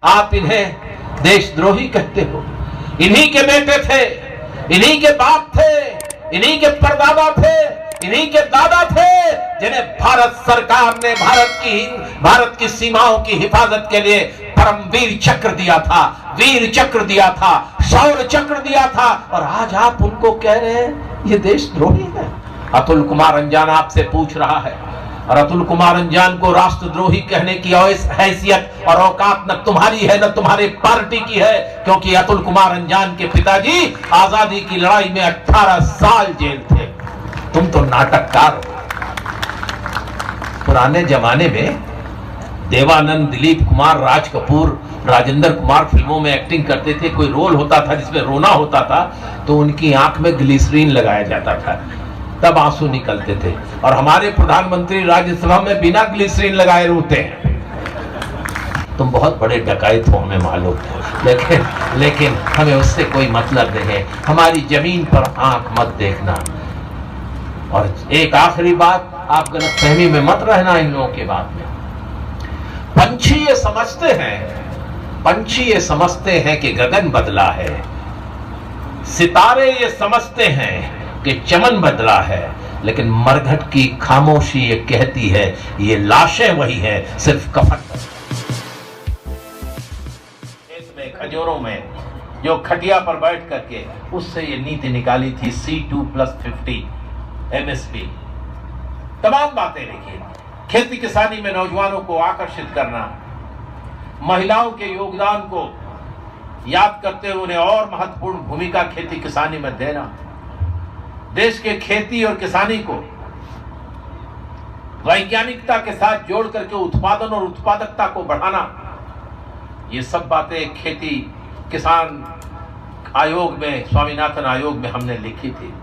आप इन्हें देशद्रोही कहते हो। इन्हीं के बेटे थे, इन्हीं के बाप थे, इन्हीं के परदादा थे, इन्हीं के दादा थे जिन्हें भारत सरकार ने भारत की सीमाओं की हिफाजत के लिए परमवीर चक्र दिया था, वीर चक्र दिया था, शौर्य चक्र दिया था, और आज आप उनको कह रहे हैं ये देशद्रोही है। अतुल कुमार अंजान आपसे पूछ रहा है, और अतुल कुमार अंजान को राष्ट्रद्रोही कहने की हैसियत और औकात न तुम्हारी है न तुम्हारे पार्टी की है, क्योंकि अतुल कुमार अंजान के पिताजी आजादी की लड़ाई में 18 साल जेल थे। तुम तो नाटककार हो। पुराने जमाने में देवानंद, दिलीप कुमार, राज कपूर, राजेंद्र कुमार फिल्मों में एक्टिंग करते थे। कोई रोल होता था जिसमें रोना होता था तो उनकी आंख में ग्लिसरीन लगाया जाता था, तब आंसू निकलते थे। और हमारे प्रधानमंत्री राज्यसभा में बिना ग्लिसरीन लगाए रोते हैं। तुम बहुत बड़े डकैत हो, हमें मालूम है, लेकिन हमें उससे कोई मतलब नहीं है। हमारी जमीन पर आंख मत देखना। और एक आखिरी बात, आप गलतफहमी में मत रहना इन लोगों के बात में। पंछी ये समझते हैं कि गगन बदला है, सितारे ये समझते हैं कि चमन बदला है, लेकिन मरघट की खामोशी ये कहती है ये लाशें वही है, सिर्फ कफन। इसमें खजूरों में जो खटिया पर बैठ करके उससे ये नीति निकाली थी C2+50 MSP, तमाम बातें लिखी। खेती किसानी में नौजवानों को आकर्षित करना, महिलाओं के योगदान को याद करते हुए उन्हें और महत्वपूर्ण भूमिका खेती किसानी में देना, देश के खेती और किसानी को वैज्ञानिकता के साथ जोड़ करके उत्पादन और उत्पादकता को बढ़ाना, ये सब बातें खेती किसान आयोग में, स्वामीनाथन आयोग में हमने लिखी थी।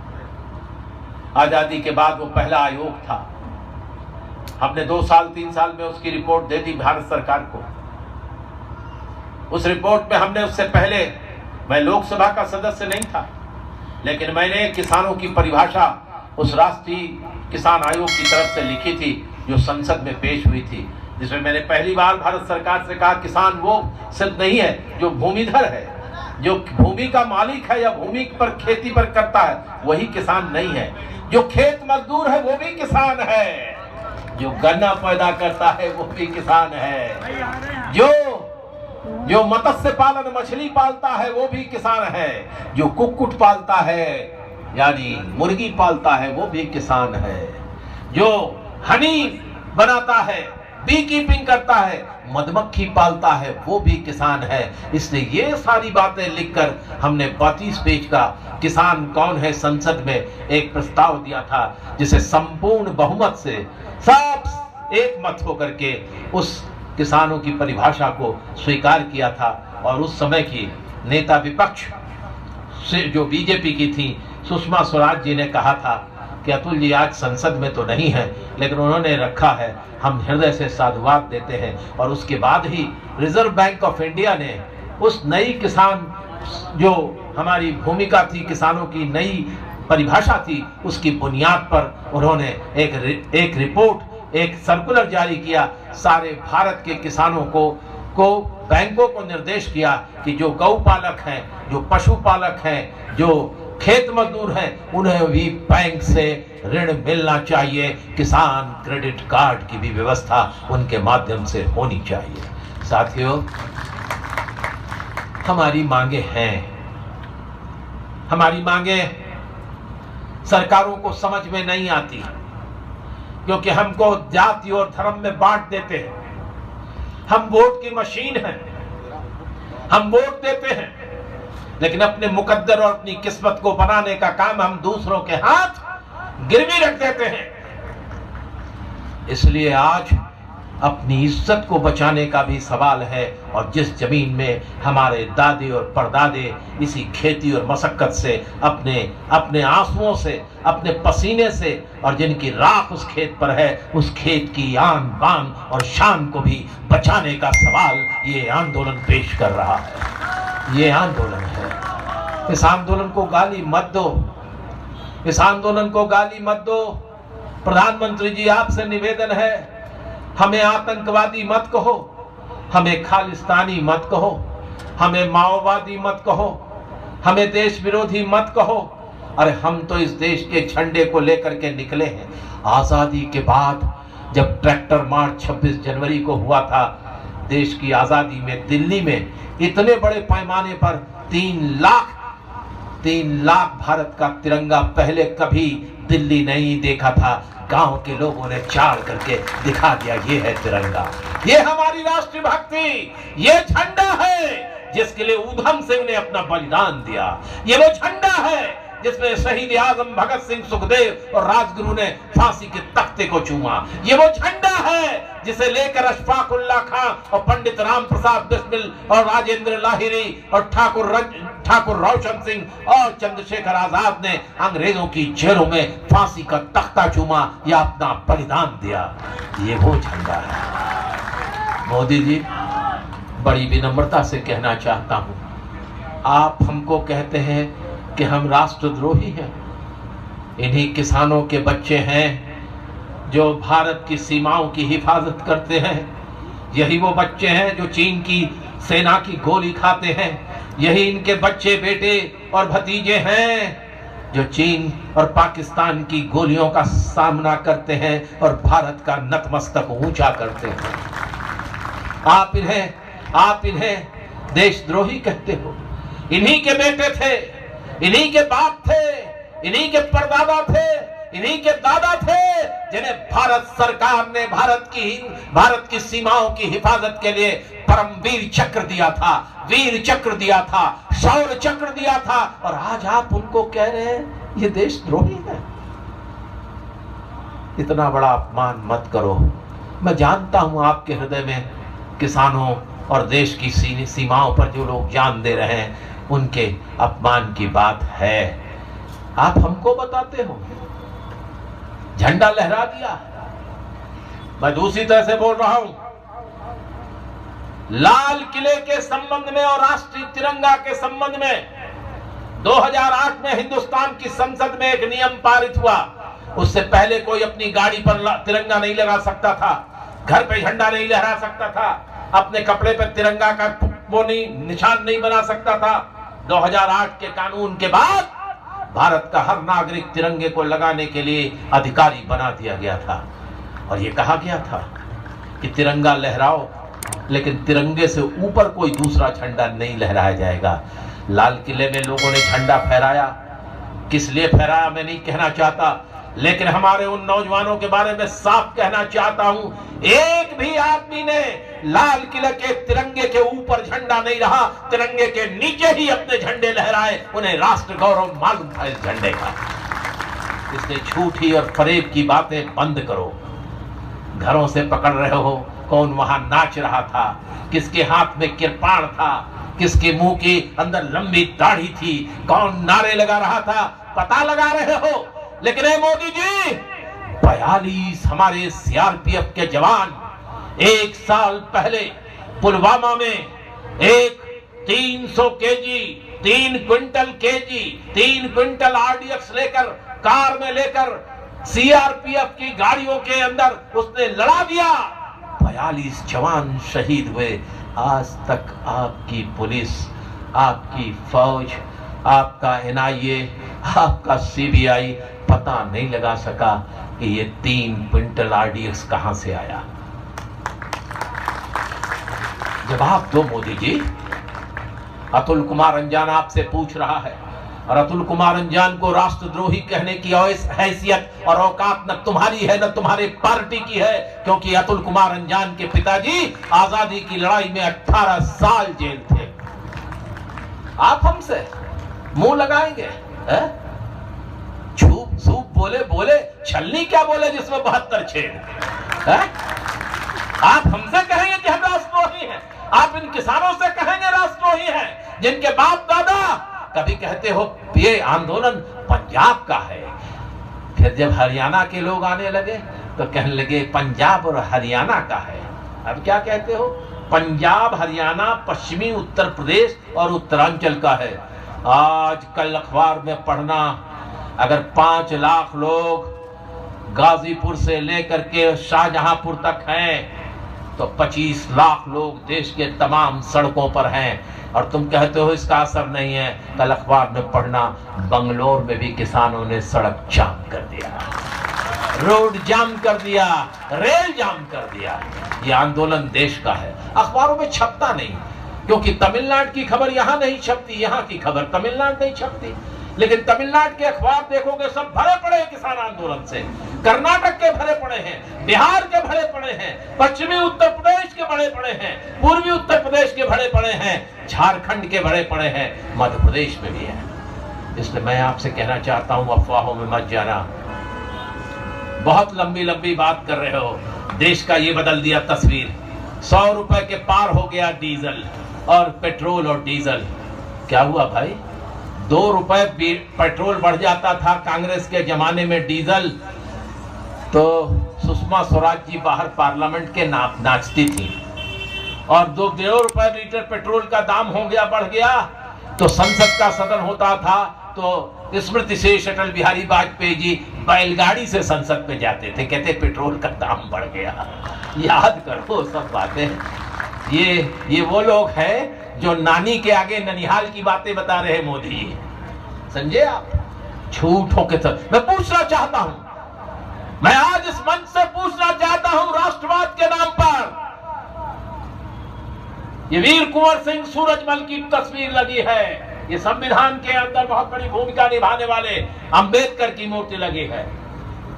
आजादी के बाद वो पहला आयोग था। हमने 2 साल 3 साल में उसकी रिपोर्ट दे दी भारत सरकार को। उस रिपोर्ट में हमने, उससे पहले मैं लोकसभा का सदस्य नहीं था, लेकिन मैंने किसानों की परिभाषा उस राष्ट्रीय किसान आयोग की तरफ से लिखी थी जो संसद में पेश हुई थी, जिसमें मैंने पहली बार भारत सरकार से कहा किसान वो सिर्फ नहीं है जो भूमिधर है, जो भूमि का मालिक है या भूमि पर खेती पर करता है वही किसान नहीं है, जो खेत मजदूर है वो भी किसान है, जो गन्ना पैदा करता है वो भी किसान है, जो मत्स्य पालन मछली पालता है वो भी किसान है, जो कुक्कुट पालता है यानी मुर्गी पालता है वो भी किसान है, जो हनी बनाता है, बी कीपिंग करता है, मधुमक्खी पालता है वो भी किसान है। इसलिए ये सारी बातें लिखकर हमने 32 पेज का किसान कौन है संसद में एक प्रस्ताव दिया था, जिसे संपूर्ण बहुमत से सब एक मत होकर के उस किसानों की परिभाषा को स्वीकार किया था। और उस समय की नेता विपक्ष से जो बीजेपी की थी सुषमा स्वराज जी ने कहा था कि अतुल जी आज संसद में तो नहीं है, लेकिन उन्होंने रखा है, हम हृदय से साधुवाद देते हैं। और उसके बाद ही रिजर्व बैंक ऑफ इंडिया ने उस नई किसान जो हमारी भूमिका थी, किसानों की नई परिभाषा थी, उसकी बुनियाद पर उन्होंने एक रिपोर्ट, एक सर्कुलर जारी किया। सारे भारत के किसानों को बैंकों को निर्देश किया कि जो गौपालक हैं, जो पशुपालक हैं, जो खेत मजदूर हैं, उन्हें भी बैंक से ऋण मिलना चाहिए। किसान क्रेडिट कार्ड की भी व्यवस्था उनके माध्यम से होनी चाहिए। साथियों, हमारी मांगे हैं, हमारी मांगे सरकारों को समझ में नहीं आती, क्योंकि हमको जाति और धर्म में बांट देते हैं। हम वोट की मशीन हैं, हम वोट देते हैं, लेकिन अपने मुकद्दर और अपनी किस्मत को बनाने का काम हम दूसरों के हाथ गिरवी रख देते हैं। इसलिए आज अपनी इज्जत को बचाने का भी सवाल है। और जिस जमीन में हमारे दादे और परदादे इसी खेती और मशक्कत से, अपने आंसुओं से, अपने पसीने से, और जिनकी राख उस खेत पर है, उस खेत की आन बान और शान को भी बचाने का सवाल ये आंदोलन पेश कर रहा है। ये आंदोलन है। इस आंदोलन को गाली मत दो, इस आंदोलन को गाली मत दो। प्रधानमंत्री जी, आपसे निवेदन है, हमें आतंकवादी मत कहो, हमें खालिस्तानी मत कहो, हमें माओवादी मत कहो, हमें देश विरोधी मत कहो। अरे हम तो इस देश के झंडे को लेकर के निकले हैं। आजादी के बाद जब ट्रैक्टर मार्च 26 जनवरी को हुआ था देश की आजादी में, दिल्ली में इतने बड़े पैमाने पर 3 लाख भारत का तिरंगा पहले कभी दिल्ली नहीं देखा था। गांव के लोगों ने चाड़ करके दिखा दिया, ये है तिरंगा, ये हमारी राष्ट्रीय भक्ति, ये झंडा है जिसके लिए ऊधम सिंह ने अपना बलिदान दिया। ये वो झंडा है जिसमें शहीद आजम भगत सिंह, सुखदेव और राजगुरु ने फांसी के तख्ते को चूमा। ये वो झंडा है जिसे लेकर अशफाक उल्लाह खां और पंडित राम प्रसाद बिस्मिल और राजेंद्र लाहिरी और ठाकुर रोशन सिंह और चंद्रशेखर आजाद ने अंग्रेजों की जेलों में फांसी का तख्ता चूमा या अपना बलिदान दिया। ये वो झंडा है। मोदी जी, बड़ी विनम्रता से कहना चाहता हूं, आप हमको कहते हैं कि हम राष्ट्रद्रोही हैं। इन्हीं किसानों के बच्चे हैं जो भारत की सीमाओं की हिफाजत करते हैं। यही वो बच्चे हैं जो चीन की सेना की गोली खाते हैं। यही इनके बच्चे, बेटे और भतीजे हैं जो चीन और पाकिस्तान की गोलियों का सामना करते हैं और भारत का नतमस्तक ऊंचा करते हैं। आप इन्हें देशद्रोही कहते हो। इन्हीं के बेटे थे, इन्हीं के बाप थे, इन्हीं के परदादा थे, इन्हीं के दादा थे जिन्हें भारत सरकार ने भारत की सीमाओं की हिफाजत के लिए परमवीर चक्र दिया था, वीर चक्र दिया था, शौर्य चक्र दिया था। और आज आप उनको कह रहे हैं ये देशद्रोही है। इतना बड़ा अपमान मत करो। मैं जानता हूं आपके हृदय में किसानों और देश की सीमाओं पर जो लोग जान दे रहे हैं उनके अपमान की बात है। आप हमको बताते हो, झंडा लहरा दिया। मैं दूसरी तरह से बोल रहा हूं, लाल किले के संबंध में और राष्ट्रीय तिरंगा के संबंध में 2008 में हिंदुस्तान की संसद में एक नियम पारित हुआ। उससे पहले कोई अपनी गाड़ी पर तिरंगा नहीं लगा सकता था, घर पे झंडा नहीं लहरा सकता था, अपने कपड़े पर तिरंगा का निशान नहीं बना सकता था। 2008 के कानून के बाद भारत का हर नागरिक तिरंगे को लगाने के लिए अधिकारी बना दिया गया था। और ये कहा गया था कि तिरंगा लहराओ, लेकिन तिरंगे से ऊपर कोई दूसरा झंडा नहीं लहराया जाएगा। लाल किले में लोगों ने झंडा फहराया, किस लिए फहराया मैं नहीं कहना चाहता, लेकिन हमारे उन नौजवानों के बारे में साफ कहना चाहता हूं, एक भी आदमी ने लाल किले के तिरंगे के ऊपर झंडा नहीं रहा, तिरंगे के नीचे ही अपने झंडे लहराए। उन्हें राष्ट्र गौरव मालूम था इस झंडे का। इसलिए झूठी और फरेब की बातें बंद करो। घरों से पकड़ रहे हो, कौन वहां नाच रहा था, किसके हाथ में किरपाण था, किसके मुंह के अंदर लंबी दाढ़ी थी, कौन नारे लगा रहा था, पता लगा रहे हो। लेकिन मोदी जी, 42 हमारे सीआरपीएफ के जवान 1 साल पहले पुलवामा में एक 300 केजी, 3 क्विंटल आरडीएक्स लेकर कार में लेकर सीआरपीएफ की गाड़ियों के अंदर उसने लड़ा दिया। 42 जवान शहीद हुए। आज तक आपकी पुलिस, आपकी फौज, आपका एनआईए, आपका सीबीआई पता नहीं लगा सका कि ये 3 क्विंटल आरडीएक्स कहां से आया। जवाब दो मोदी जी। अतुल कुमार अंजान आपसे पूछ रहा है, और अतुल कुमार अंजान को राष्ट्रद्रोही कहने की हैसियत और औकात न तुम्हारी है न तुम्हारे पार्टी की है, क्योंकि अतुल कुमार अंजान के पिताजी आजादी की लड़ाई में 18 साल जेल थे। आप हमसे मुंह लगाएंगे? छूप सूप बोले छलनी क्या बोले जिसमें 72 छेद है? आप हमसे कहेंगे कि हम राष्ट्रद्रोही हैं? आप इन किसानों से कहेंगे राष्ट्रद्रोही हैं जिनके बाप दादा कभी कहते हो ये आंदोलन पंजाब का है, फिर जब हरियाणा के लोग आने लगे तो कहने लगे पंजाब और हरियाणा का है। अब क्या कहते हो? पंजाब, हरियाणा, पश्चिमी उत्तर प्रदेश और उत्तरांचल का है। आज कल अखबार में पढ़ना, अगर 5 लाख लोग गाजीपुर से लेकर के शाहजहांपुर तक हैं, तो 25 लाख लोग देश के तमाम सड़कों पर हैं और तुम कहते हो इसका असर नहीं है। कल अखबार में पढ़ना, बंगलोर में भी किसानों ने सड़क जाम कर दिया, रोड जाम कर दिया, रेल जाम कर दिया। ये आंदोलन देश का है। अखबारों में छपता नहीं, क्योंकि तमिलनाडु की खबर यहां नहीं छपती, यहां की खबर तमिलनाडु नहीं छपती। लेकिन तमिलनाडु के अखबार देखोगे सब भरे पड़े हैं किसान आंदोलन से। कर्नाटक के भरे पड़े हैं, बिहार के भरे पड़े हैं, पश्चिमी उत्तर प्रदेश के भरे पड़े हैं, पूर्वी उत्तर प्रदेश के भरे पड़े हैं, झारखंड के भरे पड़े हैं, मध्य प्रदेश में भी है। इसलिए मैं आपसे कहना चाहता हूं, अफवाहों में मत जाना। बहुत लंबी लंबी बात कर रहे हो। देश का ये बदल दिया तस्वीर। 100 रुपए के पार हो गया डीजल और पेट्रोल और डीजल। क्या हुआ भाई? 2 रुपए पेट्रोल बढ़ जाता था कांग्रेस के जमाने में, डीजल तो सुषमा स्वराज जी बाहर पार्लियामेंट के नाचती थी। और 2 रुपए लीटर पेट्रोल का दाम हो गया, बढ़ गया, तो संसद का सदन होता था तो स्मृति से अटल बिहारी वाजपेयी जी बैलगाड़ी से संसद में जाते थे, कहते पेट्रोल का दाम बढ़ गया। याद करो सब बातें। ये वो लोग हैं जो नानी के आगे ननिहाल की बातें बता रहे हैं मोदी जी, समझे आप? झूठों के साथ मैं पूछना चाहता हूं, मैं आज इस मंच से पूछना चाहता हूं, राष्ट्रवाद के नाम पर ये वीर कुंवर सिंह सूरजमल की तस्वीर लगी है, ये संविधान के अंदर बहुत बड़ी भूमिका निभाने वाले अंबेडकर की मूर्ति लगी है,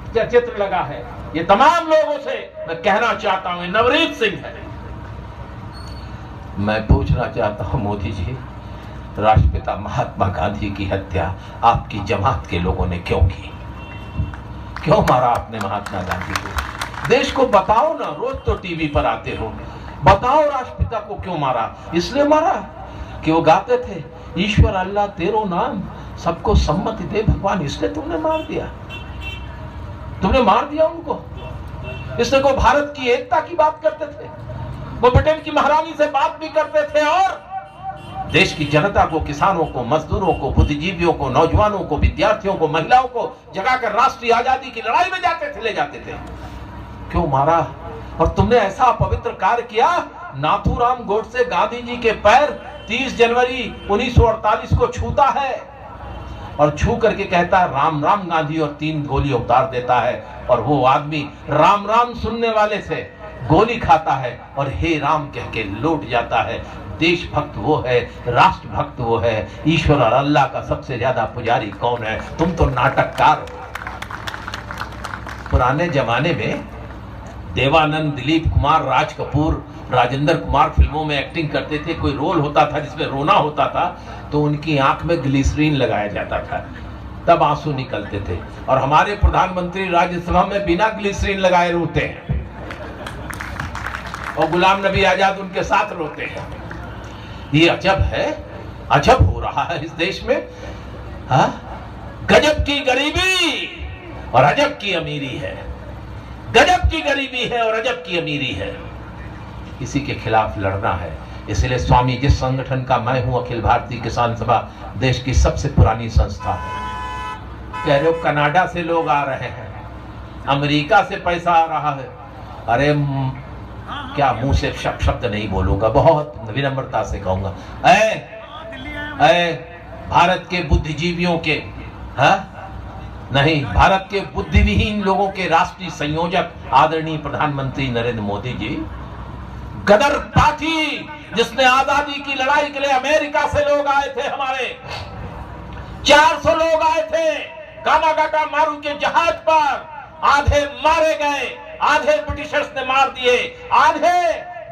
चित्र लगा है। ये तमाम लोगों से मैं कहना चाहता हूं, नवरीत सिंह है। मैं पूछना चाहता हूं मोदी जी, राष्ट्रपिता महात्मा गांधी की हत्या आपकी जमात के लोगों ने क्यों की? क्यों मारा आपने महात्मा गांधी को? देश को बताओ ना, रोज तो टीवी पर आते हो, बताओ राष्ट्रपिता को क्यों मारा? इसलिए मारा कि वो गाते थे ईश्वर अल्लाह तेरो नाम सबको सम्मति दे भगवान, इसलिए तुमने मार दिया, तुमने मार दिया उनको। इसलिए वो भारत की एकता की बात करते थे, वो ब्रिटेन की महारानी से बात भी करते थे और देश की जनता को, किसानों को, मजदूरों को, बुद्धिजीवियों को, नौजवानों को, विद्यार्थियों को, महिलाओं को जगाकर राष्ट्रीय आजादी की लड़ाई में जाते थे, ले जाते थे। क्यों मारा? और तुमने ऐसा पवित्र कार्य किया, नाथूराम गोडसे गांधी जी के पैर 30 जनवरी 1948 को छूता है और छू करके कहता है राम राम गांधी और 3 गोली उतार देता है। और वो आदमी राम राम सुनने वाले से गोली खाता है और हे राम कह के लौट जाता है। देशभक्त वो है, राष्ट्रभक्त वो है। ईश्वर और अल्लाह का सबसे ज्यादा पुजारी कौन है? तुम तो नाटककार हो। पुराने जमाने में देवानंद, दिलीप कुमार, राज कपूर, राजेंद्र कुमार फिल्मों में एक्टिंग करते थे। कोई रोल होता था जिसमें रोना होता था तो उनकी आंख में ग्लिसरीन लगाया जाता था, तब आंसू निकलते थे। और हमारे प्रधानमंत्री राज्यसभा में बिना ग्लिसरीन लगाए रोते हैं और गुलाम नबी आजाद उनके साथ रोते हैं। ये अजब है, अजब हो रहा है इस देश में। हाँ, गजब की गरीबी और अजब की अमीरी है, गजब की गरीबी है और अजब की अमीरी है। इसी के खिलाफ लड़ना है। इसलिए स्वामी जिस संगठन का मैं हूं, अखिल भारतीय किसान सभा, देश की सबसे पुरानी संस्था है। कह रहे हो कनाडा से लोग आ रहे हैं, अमेरिका से पैसा आ रहा है। अरे क्या मुंह से शब्द नहीं बोलूंगा, बहुत विनम्रता से कहूंगा, भारत के बुद्धिजीवियों के, हाँ नहीं, भारत के बुद्धिविहीन लोगों के राष्ट्रीय संयोजक आदरणीय प्रधानमंत्री नरेंद्र मोदी जी, गदर पार्टी जिसने आजादी की लड़ाई के लिए अमेरिका से लोग आए थे, हमारे 400 लोग आए थे कामागाटा मारू के जहाज पर। आधे मारे गए, आधे ब्रिटिशर्स ने मार दिए, आधे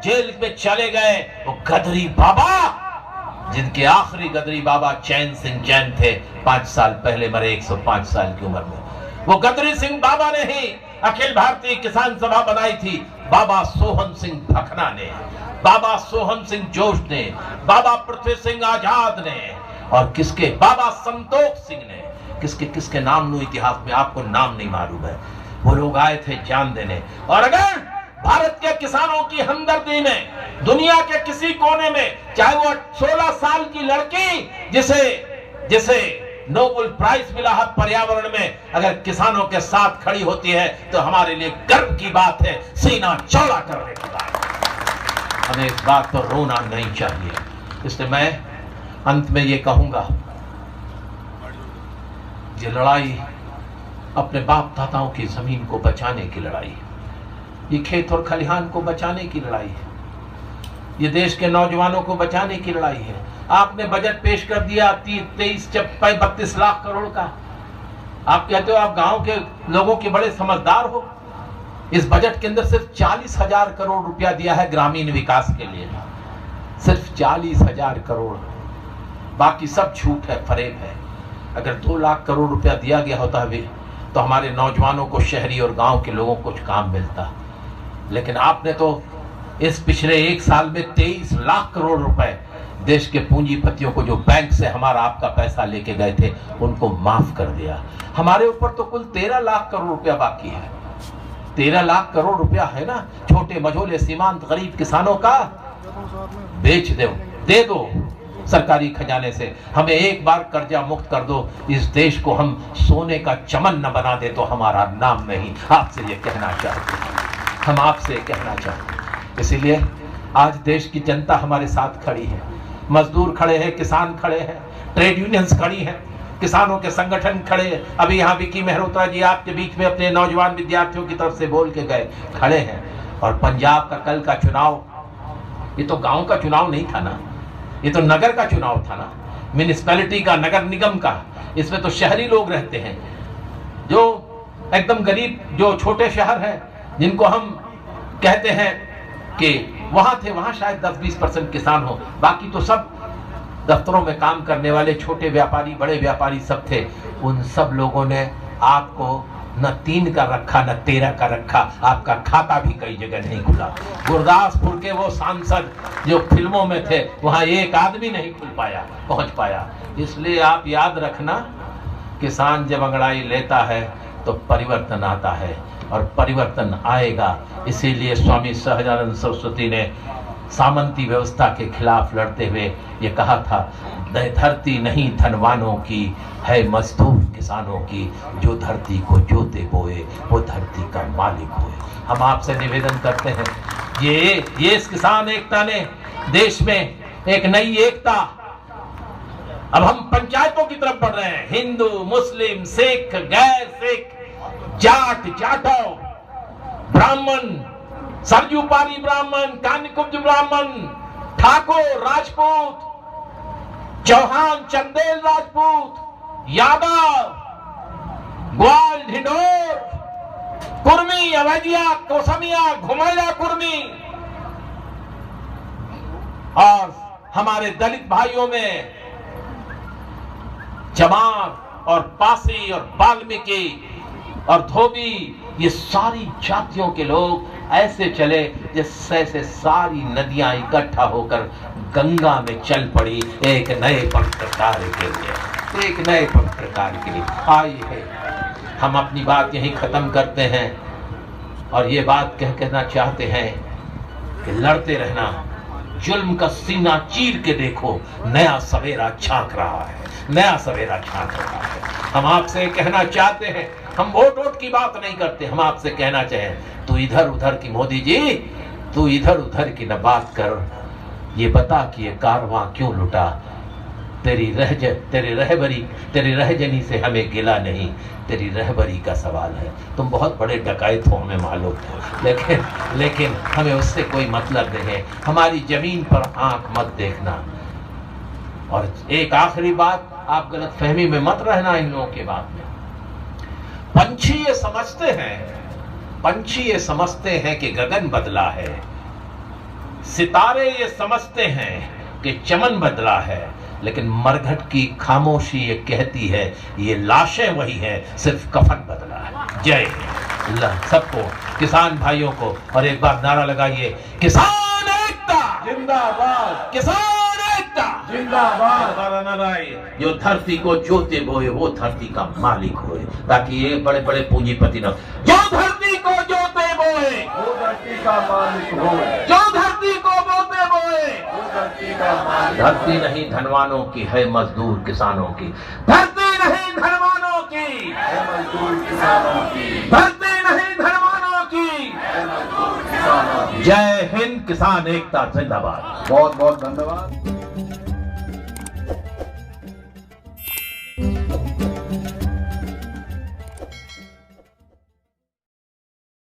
जेल में चले गए। वो गदरी बाबा, जिनके आखिरी गदरी बाबा चैन सिंह चैन थे, 5 साल पहले मरे 105 साल की उम्र में। वो गदरी सिंह बाबा ने ही अखिल भारतीय किसान सभा बनाई थी। बाबा सोहन सिंह भखना ने, बाबा सोहन सिंह जोश ने, बाबा पृथ्वी सिंह आजाद ने और किसके बाबा संतोष सिंह ने, किसके किसके नाम नु इतिहास में आपको नाम नहीं मालूम है। वो लोग आए थे जान देने। और अगर भारत के किसानों की हमदर्दी में दुनिया के किसी कोने में, चाहे वो 16 साल की लड़की जिसे नोबेल प्राइज मिला है पर्यावरण में, अगर किसानों के साथ खड़ी होती है तो हमारे लिए गर्व की बात है, सीना चौड़ा करने की बात है। हमें इस बात पर रोना नहीं चाहिए। इसलिए मैं अंत में ये कहूँगा, ये लड़ाई अपने बाप दादाओं की ज़मीन को बचाने की लड़ाई है, ये खेत और खलिहान को बचाने की लड़ाई है, ये देश के नौजवानों को बचाने की लड़ाई है। आपने बजट पेश कर दिया 32 लाख करोड़ का। आप कहते हो आप गांव के लोगों के बड़े समझदार हो। इस बजट के अंदर सिर्फ 40,000 करोड़ रुपया दिया है ग्रामीण विकास के लिए, सिर्फ 40,000 करोड़, बाकी सब झूठ है, फरेब है। अगर 2 लाख करोड़ रुपया दिया गया होता है तो हमारे नौजवानों को, शहरी और गांव के लोगों को कुछ काम मिलता। लेकिन आपने तो इस पिछले 1 साल में 23 लाख करोड़ रुपए देश के पूंजीपतियों को, जो बैंक से हमारा आपका पैसा लेके गए थे, उनको माफ कर दिया। हमारे ऊपर तो कुल 13 लाख करोड़ रुपया बाकी है। 13 लाख करोड़ रुपया है ना, छोटे मझोले सीमांत गरीब किसानों का बेच दे दो सरकारी खजाने से, हमें एक बार कर्जा मुक्त कर दो, इस देश को हम सोने का चमन न बना दे तो हमारा नाम नहीं। आपसे ये कहना चाहते हैं, हम आपसे कहना चाहते हैं। इसीलिए आज देश की जनता हमारे साथ खड़ी है, मजदूर खड़े हैं, किसान खड़े हैं, ट्रेड यूनियंस खड़ी हैं, किसानों के संगठन खड़े हैं। अभी यहाँ विकी मेहरोत्रा जी आपके बीच में अपने नौजवान विद्यार्थियों की तरफ से बोल के गए, खड़े हैं। और पंजाब का कल का चुनाव, ये तो गांव का चुनाव नहीं था ना, ये तो नगर का चुनाव था ना, म्यूनिसिपैलिटी का, नगर निगम का। इसमें तो शहरी लोग रहते हैं, जो एकदम गरीब, जो छोटे शहर हैं, जिनको हम कहते हैं कि वहां थे, वहां शायद 10-20% किसान हो, बाकी तो सब दफ्तरों में काम करने वाले छोटे व्यापारी, बड़े व्यापारी सब थे। उन सब लोगों ने आपको न 3 का रखा, न 13 का रखा, आपका खाता भी कई जगह नहीं खुला। गुरदासपुर के वो सांसद जो फिल्मों में थे, वहां एक आदमी नहीं पहुंच पाया। इसलिए आप याद रखना, किसान जब अंगड़ाई लेता है तो परिवर्तन आता है, और परिवर्तन आएगा। इसीलिए स्वामी सहजानंद सरस्वती ने सामंती व्यवस्था के खिलाफ लड़ते हुए ये कहा था, धरती नहीं धनवानों की है, मजदूर किसानों की, जो धरती को जोते बोए वो धरती का मालिक होए। हम आपसे निवेदन करते हैं, ये इस किसान एकता ने देश में एक नई एकता, अब हम पंचायतों की तरफ बढ़ रहे हैं। हिंदू, मुस्लिम, सिख, गैर सिख, जाट, जाटो, ब्राह्मण, सरजू पारी ब्राह्मण, कानिकुब्ज ब्राह्मण, ठाकुर, राजपूत, चौहान, चंदेल राजपूत, यादव, ग्वाल, ढिंढोर, कुर्मी, अवैधिया, कोसमिया, घुमैया कुर्मी, और हमारे दलित भाइयों में चमार और पासी और वाल्मीकि और धोबी, ये सारी जातियों के लोग ऐसे चले जिससे से सारी नदियां इकट्ठा होकर गंगा में चल पड़ी एक नए पवित्र कार्य के लिए, एक नए पवित्र कार्य के लिए आई है। हम अपनी बात यहीं खत्म करते हैं और ये बात कहना चाहते हैं कि लड़ते रहना, जुल्म का सीना चीर के देखो, नया सवेरा झांक रहा है, नया सवेरा झांक रहा है। हम आपसे कहना चाहते हैं, हम वोट की बात नहीं करते, हम आपसे कहना चाहें, तू इधर उधर की, मोदी जी तू इधर उधर की न बात कर, ये बता कि ये कारवां क्यों लुटा। तेरी रहजनी से हमें गिला नहीं, तेरी रहबरी का सवाल है। तुम बहुत बड़े डकैत हो हमें मालूम है, लेकिन हमें उससे कोई मतलब नहीं है। हमारी जमीन पर आंख मत देखना। और एक आखिरी बात, आप गलत फहमी में मत रहना इन लोगों के बात में। पंछी ये समझते हैं कि गगन बदला है, सितारे ये समझते हैं कि चमन बदला है, लेकिन मरघट की खामोशी ये कहती है ये लाशें वही हैं, सिर्फ कफन बदला है। जय अल्लाह सबको, किसान भाइयों को, और एक बार नारा लगाइए, किसान एकता जिंदाबाद, किसान एकता जिंदाबाद। जो धरती को जोते बोए वो धरती का मालिक होए, ताकि ये बड़े बड़े पूंजीपति न, जो धरती को जोते बोए वो धरती का मालिक होए, जो धरती को बोते बोए वो धरती का मालिक। धरती नहीं धनवानों की है, मजदूर किसानों की। धरती नहीं धनवानों की है, मजदूर किसानों की। धरती नहीं धनवानों की है, मजदूर किसानों की। जय हिंद, किसान एकता जिंदाबाद। बहुत बहुत धन्यवाद।